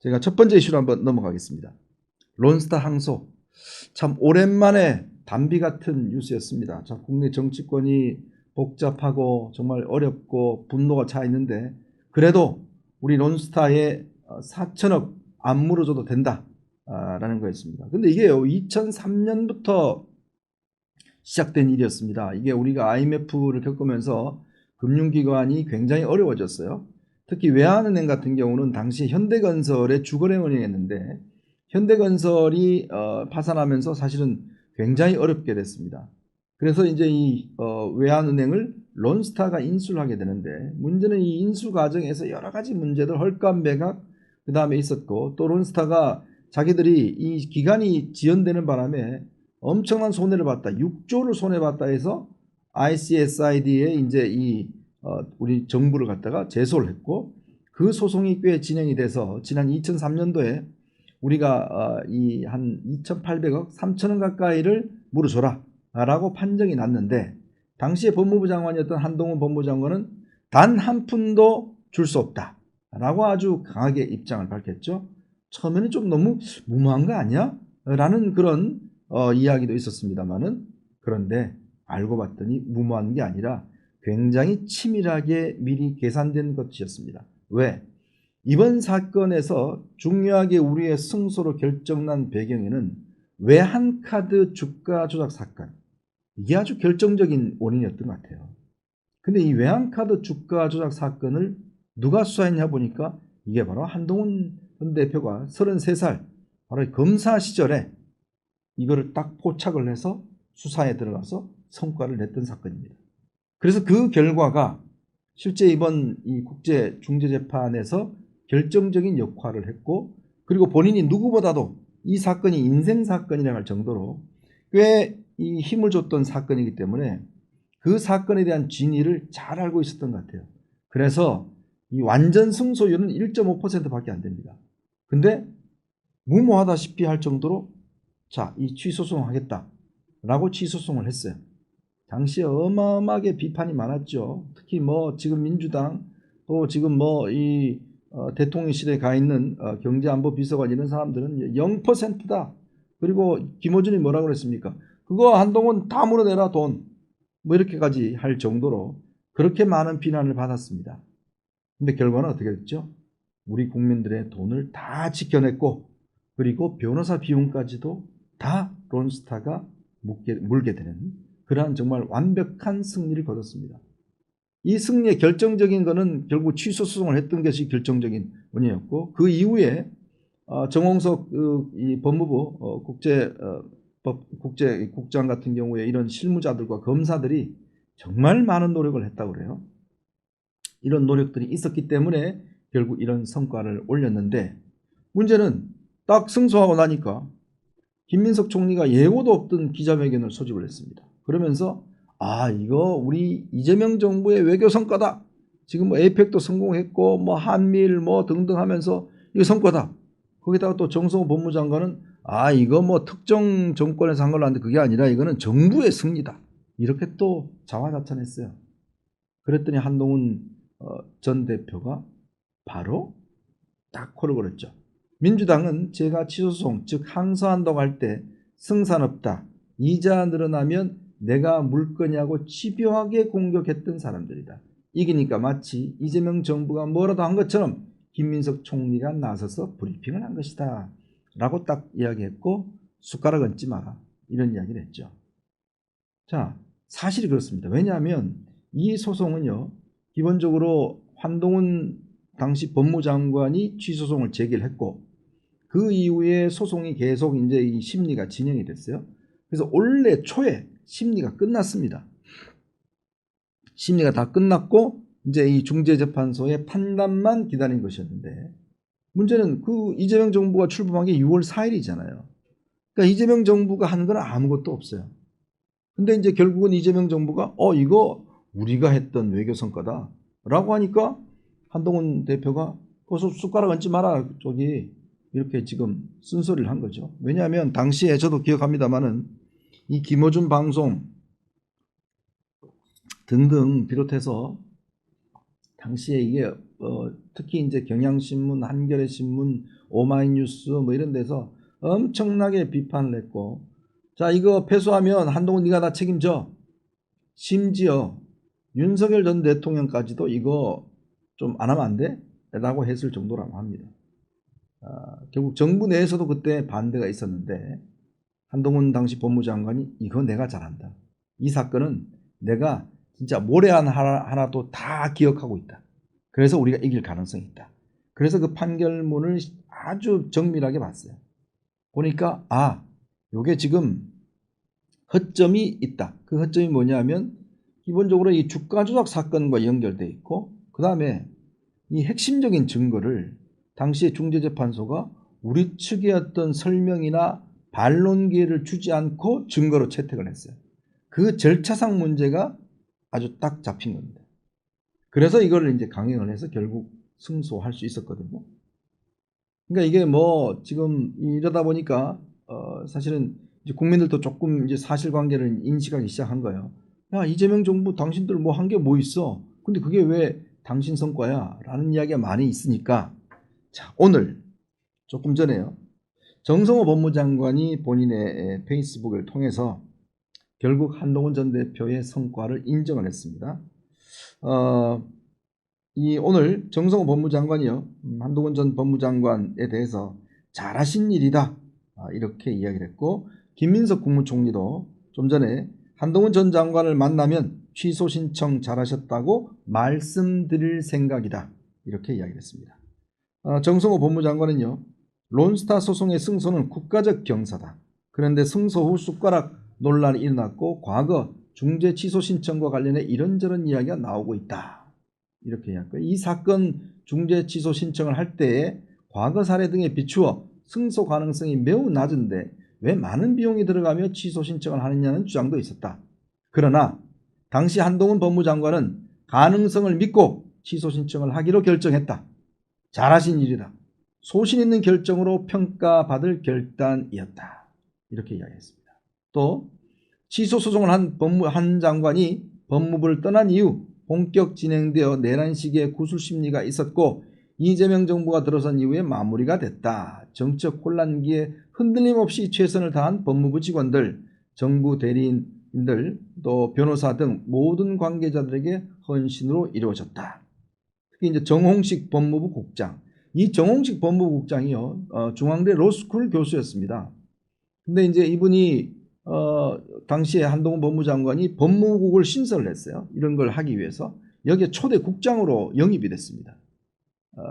제가 첫 번째 이슈로 한번 넘어가겠습니다. 론스타 항소. 참 오랜만에 담비 같은 뉴스였습니다. 참 국내 정치권이 복잡하고 정말 어렵고 분노가 차 있는데 그래도 우리 론스타에 4천억 안 물어줘도 된다라는 거였습니다. 근데 이게요 2003년부터 시작된 일이었습니다. 이게 우리가 IMF를 겪으면서 금융기관이 굉장히 어려워졌어요. 특히 외환은행 같은 경우는 당시 현대건설의 주거래은행이었는데 현대건설이 파산하면서 사실은 굉장히 어렵게 됐습니다. 그래서 이제 이 외환은행을 론스타가 인수를 하게 되는데 문제는 이 인수 과정에서 여러 가지 문제들 헐값매각 그 다음에 있었고 또 론스타가 자기들이 이 기간이 지연되는 바람에 엄청난 손해를 봤다. 6조를 손해봤다 해서 ICSID에 이제 우리 정부를 갖다가 제소를 했고 그 소송이 꽤 진행이 돼서 지난 2003년도에 우리가 이 한 2,800억 3천원 가까이를 물어줘라 라고 판정이 났는데 당시에 법무부 장관이었던 한동훈 법무장관은 단 한 푼도 줄 수 없다 라고 아주 강하게 입장을 밝혔죠. 처음에는 좀 너무 무모한 거 아니야? 라는 그런 이야기도 있었습니다만은 그런데 알고 봤더니 무모한 게 아니라 굉장히 치밀하게 미리 계산된 것이었습니다. 왜? 이번 사건에서 중요하게 우리의 승소로 결정난 배경에는 외환카드 주가 조작 사건 이게 아주 결정적인 원인이었던 것 같아요. 근데 이 외환카드 주가 조작 사건을 누가 수사했냐 보니까 이게 바로 한동훈 전 대표가 33살 바로 검사 시절에 이거를 딱 포착을 해서 수사에 들어가서 성과를 냈던 사건입니다. 그래서 그 결과가 실제 이번 이 국제중재재판에서 결정적인 역할을 했고 그리고 본인이 누구보다도 이 사건이 인생사건이라고 할 정도로 꽤 이 힘을 줬던 사건이기 때문에 그 사건에 대한 진위를 잘 알고 있었던 것 같아요. 그래서 이 완전 승소율은 1.5%밖에 안 됩니다. 근데 무모하다시피 할 정도로 자, 이 취소소송 하겠다라고 취소소송을 했어요. 당시에 어마어마하게 비판이 많았죠. 특히 뭐 지금 민주당 또 지금 뭐 이 대통령실에 가 있는 경제안보비서관 이런 사람들은 0%다. 그리고 김어준이 뭐라고 그랬습니까? 그거 한동훈 다 물어내라 돈. 뭐 이렇게까지 할 정도로 그렇게 많은 비난을 받았습니다. 근데 결과는 어떻게 됐죠? 우리 국민들의 돈을 다 지켜냈고 그리고 변호사 비용까지도 다 론스타가 물게 되는 그러한 정말 완벽한 승리를 거뒀습니다. 이 승리의 결정적인 것은 결국 취소 소송을 했던 것이 결정적인 원인이었고 그 이후에 정홍석 이 법무부 국제국장 같은 경우에 이런 실무자들과 검사들이 정말 많은 노력을 했다고 그래요. 이런 노력들이 있었기 때문에 결국 이런 성과를 올렸는데 문제는 딱 승소하고 나니까 김민석 총리가 예고도 없던 기자회견을 소집을 했습니다. 그러면서 이거 우리 이재명 정부의 외교 성과다. 지금 뭐 에이펙도 성공했고 뭐 한미일 뭐 등등 하면서 이거 성과다. 거기다가 또 정성호 법무장관은 이거 뭐 특정 정권에서 한 걸로 하는데 그게 아니라 이거는 정부의 승리다. 이렇게 또 자화자찬했어요. 그랬더니 한동훈 전 대표가 바로 딱 코를 걸었죠. 민주당은 제가 취소소송 즉 항소한다고 할 때 승산 없다. 이자 늘어나면 내가 물 거냐고 집요하게 공격했던 사람들이다. 이기니까 마치 이재명 정부가 뭐라도 한 것처럼 김민석 총리가 나서서 브리핑을 한 것이다. 라고 딱 이야기했고 숟가락 얹지 마라. 이런 이야기를 했죠. 자, 사실이 그렇습니다. 왜냐하면 이 소송은요. 기본적으로 한동훈 당시 법무장관이 취소송을 제기를 했고 그 이후에 소송이 계속 이제 이 심리가 진행이 됐어요. 그래서 올해 초에 심리가 끝났습니다. 심리가 다 끝났고 이제 이 중재재판소의 판단만 기다린 것이었는데 문제는 그 이재명 정부가 출범한 게 6월 4일이잖아요. 그러니까 이재명 정부가 한 건 아무것도 없어요. 근데 이제 결국은 이재명 정부가 이거 우리가 했던 외교 성과다 라고 하니까 한동훈 대표가 벌써 숟가락 얹지 마라 저기 이렇게 지금 쓴소리를 한 거죠. 왜냐하면 당시에 저도 기억합니다마는 이 김어준 방송 등등 비롯해서 당시에 이게 특히 이제 경향신문, 한겨레신문, 오마이뉴스 뭐 이런 데서 엄청나게 비판을 했고, 자 이거 패소하면 한동훈 네가 다 책임져. 심지어 윤석열 전 대통령까지도 이거 좀 안 하면 안 돼? 라고 했을 정도라고 합니다. 결국 정부 내에서도 그때 반대가 있었는데 한동훈 당시 법무장관이 이거 내가 잘한다. 이 사건은 내가 진짜 모래 하나도 다 기억하고 있다. 그래서 우리가 이길 가능성이 있다. 그래서 그 판결문을 아주 정밀하게 봤어요. 보니까 요게 지금 허점이 있다. 그 허점이 뭐냐면 기본적으로 이 주가 조작 사건과 연결돼 있고, 그 다음에 이 핵심적인 증거를 당시에 중재재판소가 우리 측의 어떤 설명이나 반론 기회를 주지 않고 증거로 채택을 했어요. 그 절차상 문제가 아주 딱 잡힌 겁니다. 그래서 이걸 이제 강행을 해서 결국 승소할 수 있었거든요. 그러니까 이게 뭐 지금 이러다 보니까 사실은 이제 국민들도 조금 이제 사실관계를 인식하기 시작한 거예요. 야, 이재명 정부 당신들 뭐 한 게 뭐 있어? 근데 그게 왜 당신 성과야? 라는 이야기가 많이 있으니까, 자 오늘 조금 전에요, 정성호 법무장관이 본인의 페이스북을 통해서 결국 한동훈 전 대표의 성과를 인정을 했습니다. 오늘 정성호 법무장관이요, 한동훈 전 법무장관에 대해서 잘하신 일이다 이렇게 이야기를 했고, 김민석 국무총리도 좀 전에 한동훈 전 장관을 만나면 취소 신청 잘하셨다고 말씀드릴 생각이다 이렇게 이야기를 했습니다. 정성호 법무장관은요, 론스타 소송의 승소는 국가적 경사다. 그런데 승소 후 숟가락 논란이 일어났고 과거 중재 취소 신청과 관련해 이런저런 이야기가 나오고 있다 이렇게 이야기했고요. 이 사건 중재 취소 신청을 할 때에 과거 사례 등에 비추어 승소 가능성이 매우 낮은데 왜 많은 비용이 들어가며 취소 신청을 하느냐는 주장도 있었다. 그러나 당시 한동훈 법무장관은 가능성을 믿고 취소 신청을 하기로 결정했다. 잘하신 일이다. 소신 있는 결정으로 평가받을 결단이었다. 이렇게 이야기했습니다. 또 취소 소송을 한 장관이 법무부를 떠난 이후 본격 진행되어 내란 시기에 구술 심리가 있었고 이재명 정부가 들어선 이후에 마무리가 됐다. 정책 혼란기에 흔들림 없이 최선을 다한 법무부 직원들, 정부 대리인들, 또 변호사 등 모든 관계자들에게 헌신으로 이루어졌다. 특히 이제 정홍식 법무부 국장, 이 정홍식 법무부 국장이요, 중앙대 로스쿨 교수였습니다. 근데 이제 이분이 당시에 한동훈 법무장관이 법무국을 신설을 했어요. 이런 걸 하기 위해서 여기에 초대 국장으로 영입이 됐습니다.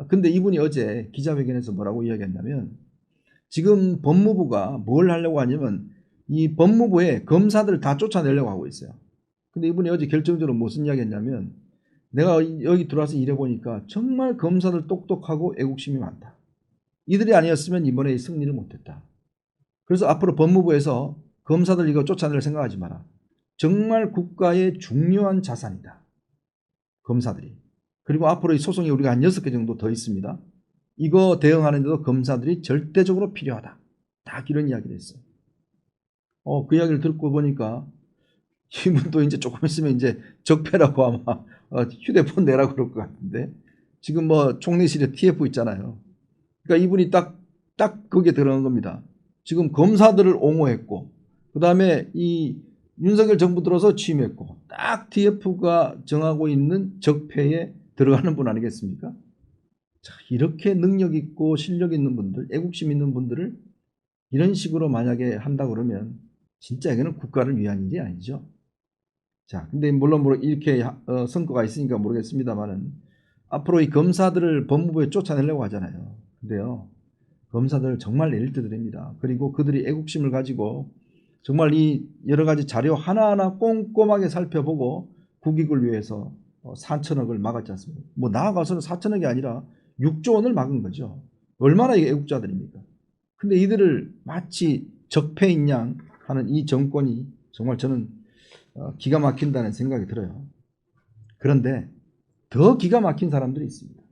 근데 이분이 어제 기자회견에서 뭐라고 이야기했냐면, 지금 법무부가 뭘 하려고 하냐면 이 법무부에 검사들을 다 쫓아내려고 하고 있어요. 근데 이분이 어제 결정적으로 무슨 이야기 했냐면, 내가 여기 들어와서 일해보니까 정말 검사들 똑똑하고 애국심이 많다. 이들이 아니었으면 이번에 승리를 못했다. 그래서 앞으로 법무부에서 검사들 이거 쫓아낼 생각하지 마라. 정말 국가의 중요한 자산이다. 검사들이. 그리고 앞으로 이 소송이 우리가 한 6개 정도 더 있습니다. 이거 대응하는데도 검사들이 절대적으로 필요하다. 딱 이런 이야기를 했어요. 그 이야기를 듣고 보니까 이분도 이제 조금 있으면 이제 적폐라고 아마 휴대폰 내라고 그럴 것 같은데, 지금 뭐 총리실에 TF 있잖아요. 그러니까 이분이 딱 거기에 들어간 겁니다. 지금 검사들을 옹호했고, 그 다음에 이 윤석열 정부 들어서 취임했고, 딱 TF가 정하고 있는 적폐에 들어가는 분 아니겠습니까? 자, 이렇게 능력 있고 실력 있는 분들, 애국심 있는 분들을 이런 식으로 만약에 한다 그러면 진짜 이거는 국가를 위한 일이 아니죠. 자, 근데 물론 이렇게 성과가 있으니까 모르겠습니다만은 앞으로 이 검사들을 법무부에 쫓아내려고 하잖아요. 근데요, 검사들 정말 엘리트들입니다. 그리고 그들이 애국심을 가지고 정말 이 여러 가지 자료 하나하나 꼼꼼하게 살펴보고 국익을 위해서 4천억을 막았지 않습니까? 뭐 나아가서는 4천억이 아니라 6조 원을 막은 거죠. 얼마나 이게 애국자들입니까? 근데 이들을 마치 적폐인 양 하는 이 정권이 정말 저는 기가 막힌다는 생각이 들어요. 그런데 더 기가 막힌 사람들이 있습니다.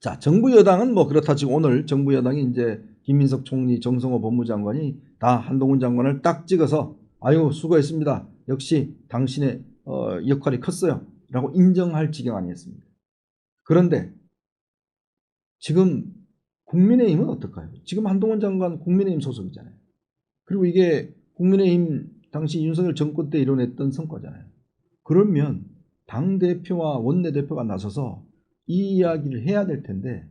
자, 정부 여당은 뭐 그렇다 치고 오늘 정부 여당이 이제 김민석 총리, 정성호 법무장관이 다 한동훈 장관을 딱 찍어서 아유 수고했습니다. 역시 당신의 역할이 컸어요. 라고 인정할 지경 아니었습니까? 그런데 지금 국민의힘은 어떨까요? 지금 한동훈 장관 국민의힘 소속이잖아요. 그리고 이게 국민의힘 당시 윤석열 정권 때 이뤄냈던 성과잖아요. 그러면 당대표와 원내대표가 나서서 이 이야기를 해야 될 텐데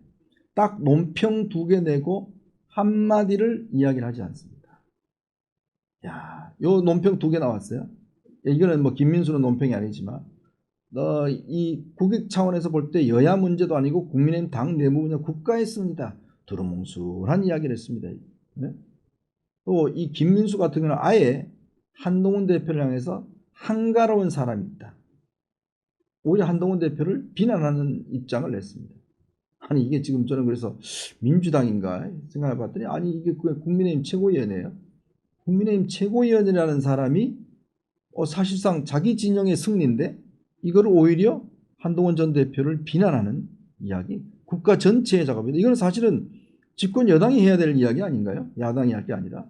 딱 논평 2개 내고 한마디를 이야기를 하지 않습니다. 야, 요 논평 2개 나왔어요. 이거는 뭐 김민수는 논평이 아니지만 이 국익 차원에서 볼 때 여야 문제도 아니고 국민의힘 당 내무 분야 국가의 승리다. 두루뭉술한 이야기를 했습니다. 네? 또 이 김민수 같은 경우는 아예 한동훈 대표를 향해서 한가로운 사람이다. 오히려 한동훈 대표를 비난하는 입장을 냈습니다. 아니 이게 지금 저는 그래서 민주당인가 생각해 봤더니 아니 이게 국민의힘 최고위원이에요. 국민의힘 최고위원이라는 사람이 사실상 자기 진영의 승리인데 이거를 오히려 한동훈 전 대표를 비난하는 이야기, 국가 전체의 작업입니다. 이건 사실은 집권 여당이 해야 될 이야기 아닌가요? 야당이 할 게 아니라.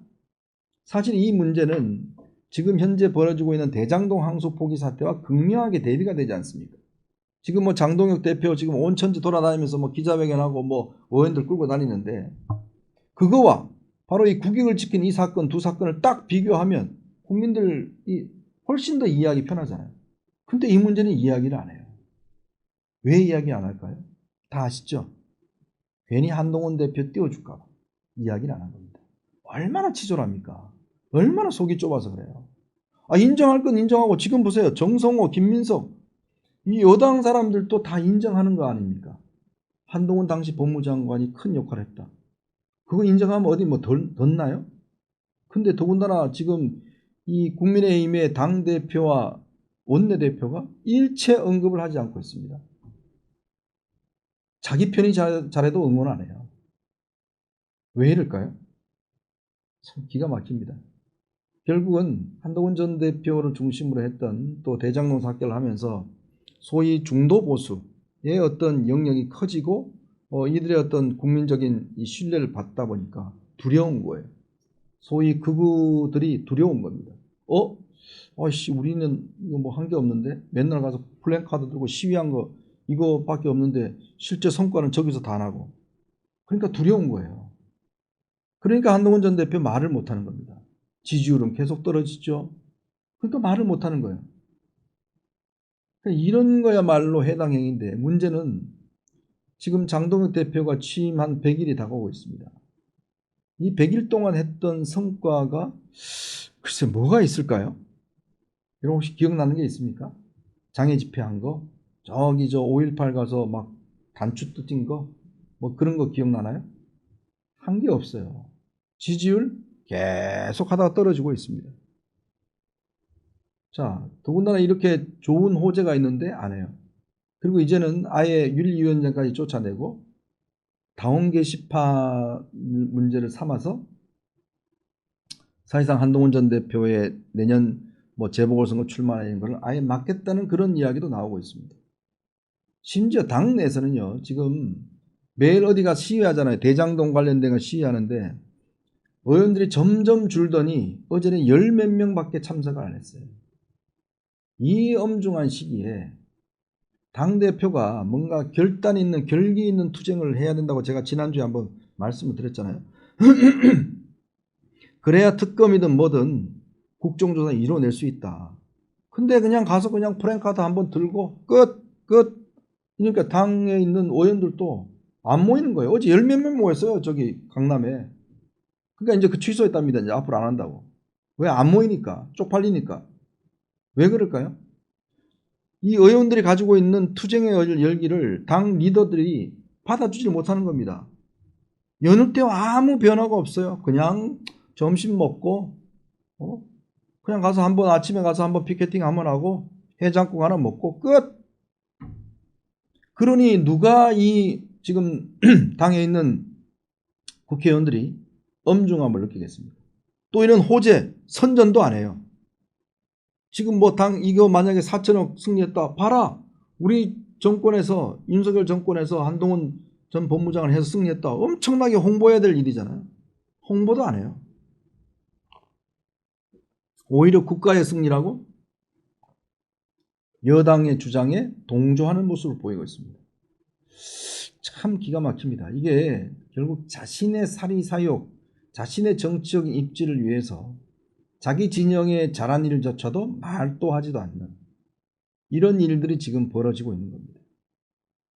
사실 이 문제는 지금 현재 벌어지고 있는 대장동 항소 포기 사태와 극명하게 대비가 되지 않습니까? 지금 뭐 장동혁 대표 지금 온 천지 돌아다니면서 뭐 기자회견하고 뭐 의원들 끌고 다니는데 그거와 바로 이 국익을 지킨 이 사건 두 사건을 딱 비교하면 국민들이 훨씬 더 이해하기 편하잖아요. 근데 이 문제는 이야기를 안 해요. 왜 이야기 안 할까요? 다 아시죠? 괜히 한동훈 대표 띄워줄까 봐 이야기를 안 한 겁니다. 얼마나 치졸합니까? 얼마나 속이 좁아서 그래요. 인정할 건 인정하고 지금 보세요. 정성호, 김민석 이 여당 사람들도 다 인정하는 거 아닙니까? 한동훈 당시 법무장관이 큰 역할을 했다. 그거 인정하면 어디 뭐 덧나요? 근데 더군다나 지금 이 국민의힘의 당대표와 원내대표가 일체 언급을 하지 않고 있습니다. 자기 편이 잘해도 응원 안 해요. 왜 이럴까요? 참 기가 막힙니다. 결국은 한동훈 전 대표를 중심으로 했던 또 대장동 사건을 하면서 소위 중도 보수의 어떤 영역이 커지고 이들의 어떤 국민적인 이 신뢰를 받다 보니까 두려운 거예요. 소위 극우들이 두려운 겁니다. 아이씨 우리는 이거 뭐 한 게 없는데 맨날 가서 플랜카드 들고 시위한 거 이거밖에 없는데 실제 성과는 저기서 다 나고 그러니까 두려운 거예요. 그러니까 한동훈 전 대표 말을 못하는 겁니다. 지지율은 계속 떨어지죠. 그러니까 말을 못하는 거예요. 그러니까 이런 거야말로 해당 행위인데 문제는 지금 장동혁 대표가 취임한 100일이 다가오고 있습니다. 이 100일 동안 했던 성과가 글쎄 뭐가 있을까요? 여러분 혹시 기억나는 게 있습니까? 장애 집회한 거? 저기 저 5.18 가서 막 단추 뜯긴 거? 뭐 그런 거 기억나나요? 한 게 없어요. 지지율 계속 하다가 떨어지고 있습니다. 자, 더군다나 이렇게 좋은 호재가 있는데 안 해요. 그리고 이제는 아예 윤리위원장까지 쫓아내고 당원 게시판 문제를 삼아서 사실상 한동훈 전 대표의 내년 뭐 재보궐선거 출마하는 걸 아예 막겠다는 그런 이야기도 나오고 있습니다. 심지어 당 내에서는요, 지금 매일 어디가 시위하잖아요. 대장동 관련된 거 시위하는데 의원들이 점점 줄더니 어제는 10몇 명밖에 참석을 안 했어요. 이 엄중한 시기에 당대표가 뭔가 결단 있는 결기 있는 투쟁을 해야 된다고 제가 지난주에 한번 말씀을 드렸잖아요. 그래야 특검이든 뭐든 국정조사 이뤄낼 수 있다. 근데 그냥 가서 그냥 프랭카드 한번 들고 끝. 그러니까 당에 있는 의원들도 안 모이는 거예요. 어제 10몇 명 모였어요. 저기 강남에. 그러니까 이제 그 취소했답니다. 이제 앞으로 안 한다고. 왜 안 모이니까? 쪽팔리니까. 왜 그럴까요? 이 의원들이 가지고 있는 투쟁의 열기를 당 리더들이 받아주지 못하는 겁니다. 여느 때와 아무 변화가 없어요. 그냥 점심 먹고 그냥 가서 한번 아침에 가서 한번 피켓팅 한번 하고 해장국 하나 먹고 끝. 그러니 누가 이 지금 당에 있는 국회의원들이 엄중함을 느끼겠습니까? 또 이런 호재 선전도 안 해요. 지금 뭐 당 이거 만약에 4천억 승리했다. 봐라. 우리 정권에서 윤석열 정권에서 한동훈 전 법무장을 해서 승리했다. 엄청나게 홍보해야 될 일이잖아요. 홍보도 안 해요. 오히려 국가의 승리라고 여당의 주장에 동조하는 모습을 보이고 있습니다. 참 기가 막힙니다. 이게 결국 자신의 사리사욕, 자신의 정치적인 입지를 위해서 자기 진영의 잘한 일조차도 말도 하지도 않는 이런 일들이 지금 벌어지고 있는 겁니다.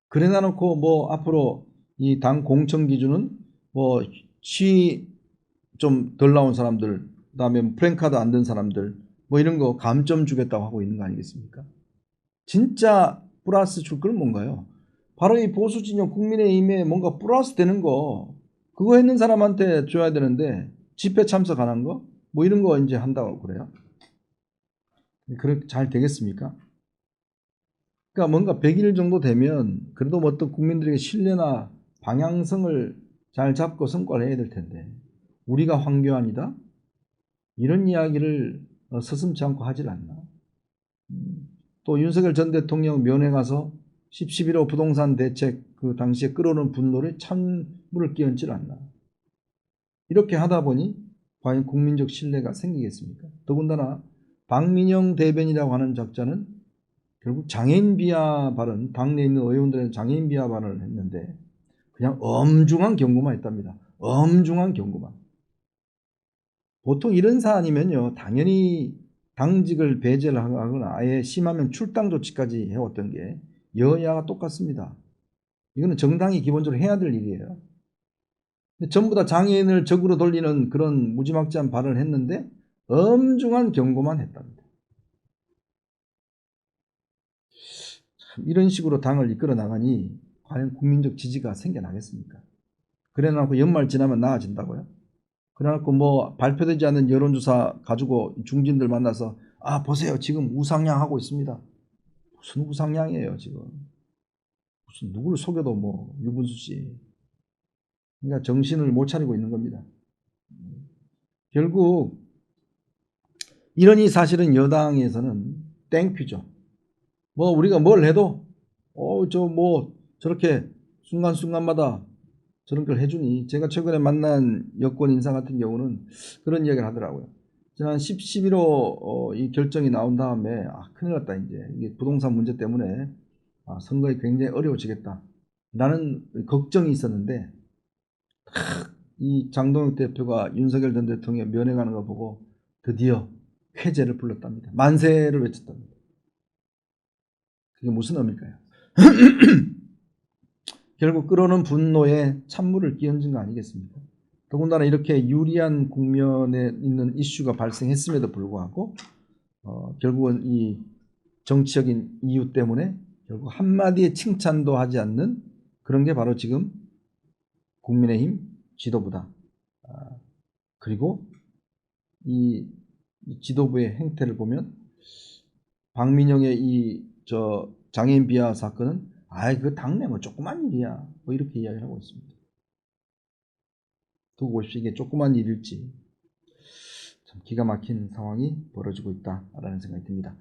그래나 놓고 뭐 앞으로 이 당 공천 기준은 뭐 시 좀 덜 나온 사람들, 그다음에 프랭카드 안 든 사람들 뭐 이런 거 감점 주겠다고 하고 있는 거 아니겠습니까? 진짜 플러스 줄 건 뭔가요? 바로 이 보수 진영 국민의힘에 뭔가 플러스 되는 거 그거 했는 사람한테 줘야 되는데 집회 참석 안 한 거 뭐 이런 거 이제 한다고 그래요. 그렇게 잘 되겠습니까? 그러니까 뭔가 100일 정도 되면 그래도 뭐 어떤 국민들에게 신뢰나 방향성을 잘 잡고 성과를 해야 될 텐데 우리가 황교안이다? 이런 이야기를 서슴지 않고 하질 않나. 또 윤석열 전 대통령 면회 가서 11.15 부동산 대책 그 당시에 끌어오는 분노를 찬물을 끼얹질 않나. 이렇게 하다 보니 과연 국민적 신뢰가 생기겠습니까? 더군다나 박민영 대변이라고 하는 작자는 결국 장애인 비하 발언, 당내에 있는 의원들은 장애인 비하 발언을 했는데 그냥 엄중한 경고만 했답니다. 엄중한 경고만. 보통 이런 사안이면요, 당연히 당직을 배제를 하거나 아예 심하면 출당 조치까지 해왔던 게 여야가 똑같습니다. 이거는 정당이 기본적으로 해야 될 일이에요. 전부 다 장애인을 적으로 돌리는 그런 무지막지한 발언을 했는데 엄중한 경고만 했답니다. 참 이런 식으로 당을 이끌어 나가니 과연 국민적 지지가 생겨나겠습니까? 그래놓고 연말 지나면 나아진다고요? 그래놓고 뭐 발표되지 않은 여론조사 가지고 중진들 만나서 아 보세요 지금 우상향 하고 있습니다. 무슨 우상향이에요 지금. 무슨 누구를 속여도 뭐 유분수 씨. 그러니까 정신을 못 차리고 있는 겁니다. 결국 이러니 사실은 여당에서는 땡큐죠. 뭐 우리가 뭘 해도 저 뭐 저렇게 순간순간마다 저런 걸 해주니 제가 최근에 만난 여권 인사 같은 경우는 그런 이야기를 하더라고요. 지난 11.15 이 결정이 나온 다음에 큰일 났다 이제 이게 부동산 문제 때문에 선거에 굉장히 어려워지겠다 라는 걱정이 있었는데 이 장동혁 대표가 윤석열 전 대통령 면회 가는 거 보고 드디어 쾌재를 불렀답니다. 만세를 외쳤답니다. 그게 무슨 의미일까요? 결국 끌어오는 분노에 찬물을 끼얹은 거 아니겠습니까? 더군다나 이렇게 유리한 국면에 있는 이슈가 발생했음에도 불구하고 결국은 이 정치적인 이유 때문에 결국 한마디의 칭찬도 하지 않는 그런 게 바로 지금 국민의힘 지도부다. 그리고 이 지도부의 행태를 보면 박민영의 이 장애인 비하 사건은 그 당내 뭐 조그만 일이야 뭐 이렇게 이야기를 하고 있습니다. 두고 보십시오. 이게 조그만 일일지 참 기가 막힌 상황이 벌어지고 있다라는 생각이 듭니다.